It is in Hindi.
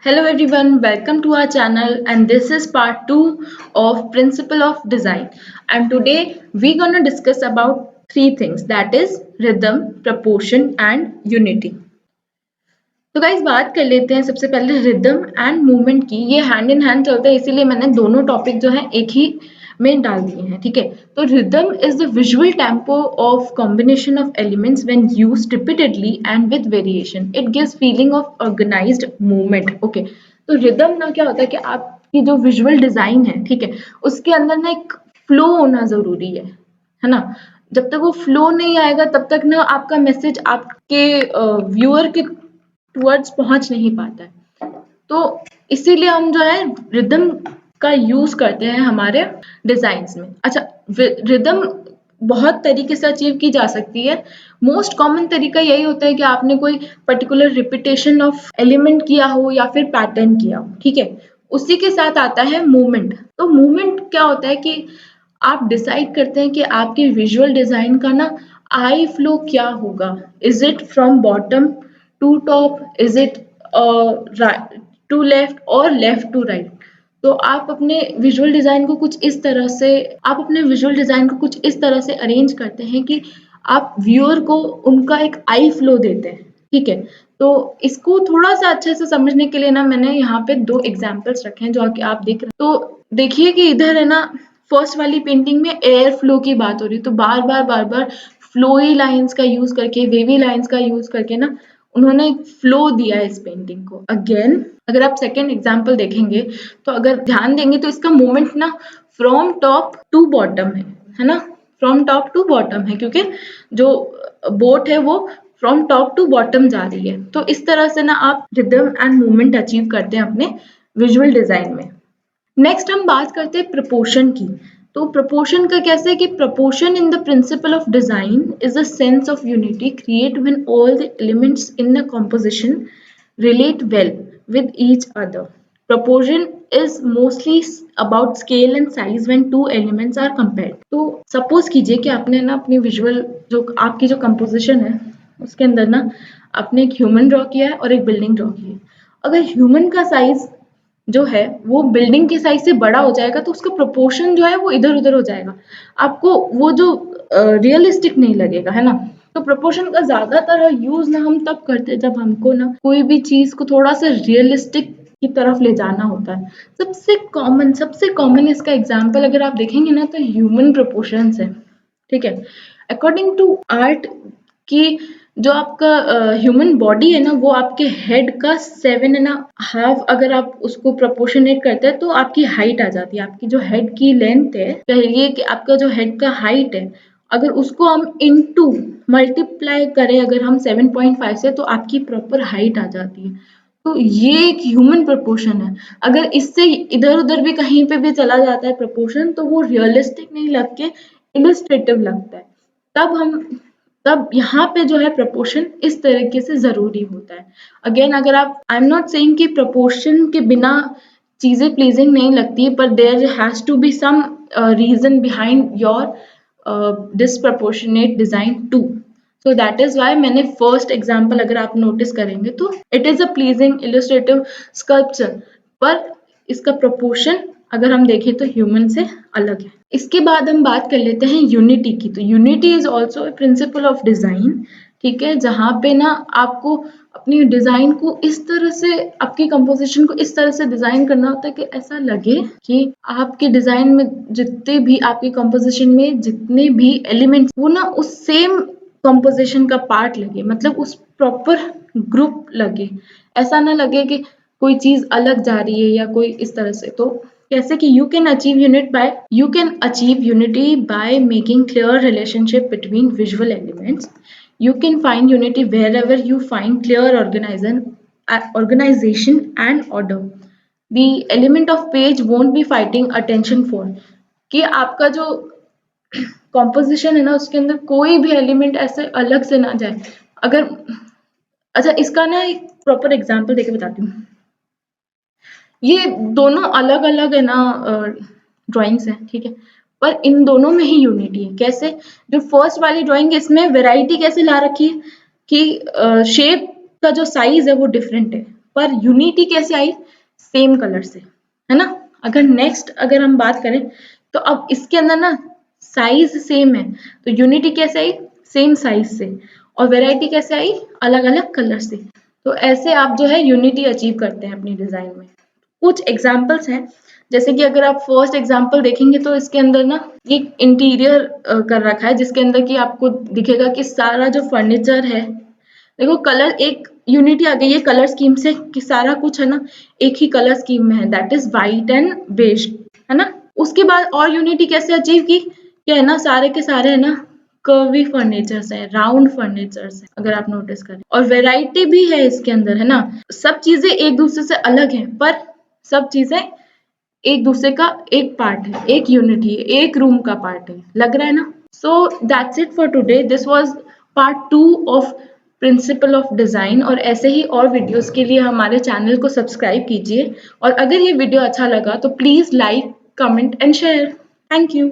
Hello everyone, welcome to our channel and this is part 2 of Principle of Design and today we're going to discuss about three things, that is rhythm, proportion and unity. तो गाइस बात कर लेते हैं सबसे पहले रिदम एंड मूवमेंट की। ये हैंड इन हैंड चलता है, इसीलिए मैंने दोनों टॉपिक जो है एक ही में डाल दिए हैं। ठीक है, तो rhythm is the visual tempo of combination of elements when used repeatedly and with variation. It gives feeling of organised movement. Okay, तो रिदम ना क्या होता है कि आपकी जो विजुअल डिजाइन है, ठीक है, उसके अंदर ना एक फ्लो होना जरूरी है ना। जब तक वो फ्लो नहीं आएगा तब तक ना आपका मैसेज आपके व्यूअर के टूवर्ड्स पहुंच नहीं पाता है। तो इसीलिए हम जो है रिदम का यूज करते हैं हमारे डिजाइन्स में। अच्छा, रिदम बहुत तरीके से अचीव की जा सकती है। मोस्ट कॉमन तरीका यही होता है कि आपने कोई पर्टिकुलर रिपीटेशन ऑफ एलिमेंट किया हो या फिर पैटर्न किया हो। ठीक है, उसी के साथ आता है मूवमेंट। तो मूवमेंट क्या होता है कि आप डिसाइड करते हैं कि आपके विजुअल डिजाइन का ना आई फ्लो क्या होगा। Is it from bottom to top, is it to left और लेफ्ट टू राइट। तो आप अपने विजुअल डिजाइन को कुछ इस तरह से अरेंज करते हैं कि आप व्यूअर को उनका एक आई फ्लो देते हैं। ठीक है, तो इसको थोड़ा सा अच्छे से समझने के लिए ना मैंने यहाँ पे दो एग्जांपल्स रखे हैं जो कि आप देख रहे हैं। तो देखिए कि इधर है ना, फर्स्ट वाली पेंटिंग में एयर फ्लो की बात हो रही है, तो बार बार फ्लोई लाइंस का यूज करके, वेवी लाइंस का यूज करके ना उन्होंने एक फ्लो दिया है इस पेंटिंग को। अगेन अगर आप सेकेंड एग्जाम्पल देखेंगे तो अगर ध्यान देंगे तो इसका मूवमेंट ना फ्रॉम टॉप टू बॉटम है ना, फ्रॉम टॉप टू बॉटम है, क्योंकि जो बोट है वो फ्रॉम टॉप टू बॉटम जा रही है। तो इस तरह से ना आप रिदम एंड मूवमेंट अचीव करते हैं अपने विजुअल डिजाइन में। नेक्स्ट हम बात करते हैं प्रपोर्शन की। तो प्रपोर्शन का कैसे है कि proportion in the principle of design is a sense of unity create when all the elements in the composition relate well with each other. Proportion is mostly about scale and size when two elements are compared. तो सपोज कीजिए कि आपने ना अपनी विजुअल जो आपकी जो कंपोजिशन है उसके अंदर ना आपने एक ह्यूमन ड्रॉ किया है और एक बिल्डिंग ड्रॉ की है। अगर ह्यूमन का साइज जो है वो बिल्डिंग के साइज से बड़ा हो जाएगा तो उसका प्रोपोर्शन जो है वो इधर उधर हो जाएगा, आपको वो जो रियलिस्टिक नहीं लगेगा, है ना। तो प्रोपोर्शन का ज्यादातर यूज ना हम तब करते हैं जब हमको ना कोई भी चीज को थोड़ा सा रियलिस्टिक की तरफ ले जाना होता है। सबसे कॉमन इसका एग्जाम्पल अगर आप देखेंगे ना तो ह्यूमन प्रोपोर्शंस है। ठीक है, अकॉर्डिंग टू आर्ट की जो आपका ह्यूमन बॉडी है ना वो आपके हेड का 7.5 अगर आप उसको प्रोपोर्शनेट करते हैं तो आपकी हाइट आ जाती है। आपकी जो हेड की लेंथ है, कहिए कि आपका जो हेड का हाइट है, अगर उसको हम इनटू मल्टीप्लाई करें अगर हम 7.5 से तो आपकी प्रॉपर हाइट आ जाती है। तो ये एक ह्यूमन प्रोपोर्शन है। अगर इससे इधर उधर भी कहीं पे भी चला जाता है प्रोपोर्शन तो वो रियलिस्टिक नहीं लग के इलस्ट्रेटिव लगता है। तब यहाँ पे जो है प्रपोर्शन इस तरीके से जरूरी होता है। अगेन अगर आप, आई एम नॉट सेइंग कि प्रपोर्शन के बिना चीजें प्लीजिंग नहीं लगती, पर there has to be some reason behind your disproportionate design too. So that is why मैंने फर्स्ट एग्जाम्पल अगर आप नोटिस करेंगे तो it is a pleasing illustrative sculpture, पर इसका प्रोपोर्शन अगर हम देखें तो ह्यूमन से अलग है। इसके बाद हम बात कर लेते हैं यूनिटी की। तो unity is also principle of design. ठीक है, जहाँ पे ना आपको अपनी डिजाइन को इस तरह से, आपकी कंपोजिशन को इस तरह से डिजाइन करना होता है कि ऐसा लगे कि आपके डिजाइन में जितने भी, आपकी कंपोजिशन में जितने भी एलिमेंट्स वो ना उस सेम कंपोजिशन का पार्ट लगे, मतलब उस प्रॉपर ग्रुप लगे। ऐसा ना लगे कि कोई चीज अलग जा रही है या कोई इस तरह से। तो कैसे कि you can achieve unity by making clear relationship between visual elements. You can find unity wherever you find clear organization and order. The element of page won't be fighting attention for कि आपका जो कॉम्पोजिशन है ना उसके अंदर कोई भी एलिमेंट ऐसे अलग से ना जाए। अगर, अच्छा इसका ना एक प्रॉपर एग्जांपल देके बताती हूँ। ये दोनों अलग अलग है ना ड्राइंग्स हैं, ठीक है, पर इन दोनों में ही यूनिटी है। कैसे? जो फर्स्ट वाली ड्राइंग है इसमें वैरायटी कैसे ला रखी है कि शेप का जो साइज है वो डिफरेंट है, पर यूनिटी कैसे आई? सेम कलर से, है ना। अगर हम बात करें तो अब इसके अंदर ना साइज सेम है, तो यूनिटी कैसे आई? सेम साइज से। और वेराइटी कैसे आई? अलग अलग कलर से। तो ऐसे आप जो है यूनिटी अचीव करते हैं अपनी डिजाइन में। कुछ एग्जाम्पल्स हैं, जैसे कि अगर आप फर्स्ट एग्जाम्पल देखेंगे तो इसके अंदर ना एक इंटीरियर कर रखा है, जिसके अंदर कि आपको दिखेगा कि सारा जो फर्नीचर है, देखो कलर एक यूनिटी आ गई है कलर स्कीम से कि सारा कुछ है ना एक ही कलर स्कीम में है, that is white and beige, है ना। उसके बाद और यूनिटी कैसे अचीव की? क्या है ना, सारे के सारे है ना कर्वी फर्नीचर्स है, राउंड फर्नीचर्स है, अगर आप नोटिस करें। और वेराइटी भी है इसके अंदर, है ना। सब चीजें एक दूसरे से अलग है, पर सब चीजें एक दूसरे का एक पार्ट है, एक यूनिटी है, एक रूम का पार्ट है, लग रहा है ना। So that's it for today, this was part 2 of principle of design. और ऐसे ही और वीडियोस के लिए हमारे चैनल को सब्सक्राइब कीजिए। और अगर ये वीडियो अच्छा लगा तो please like, comment and share. Thank you.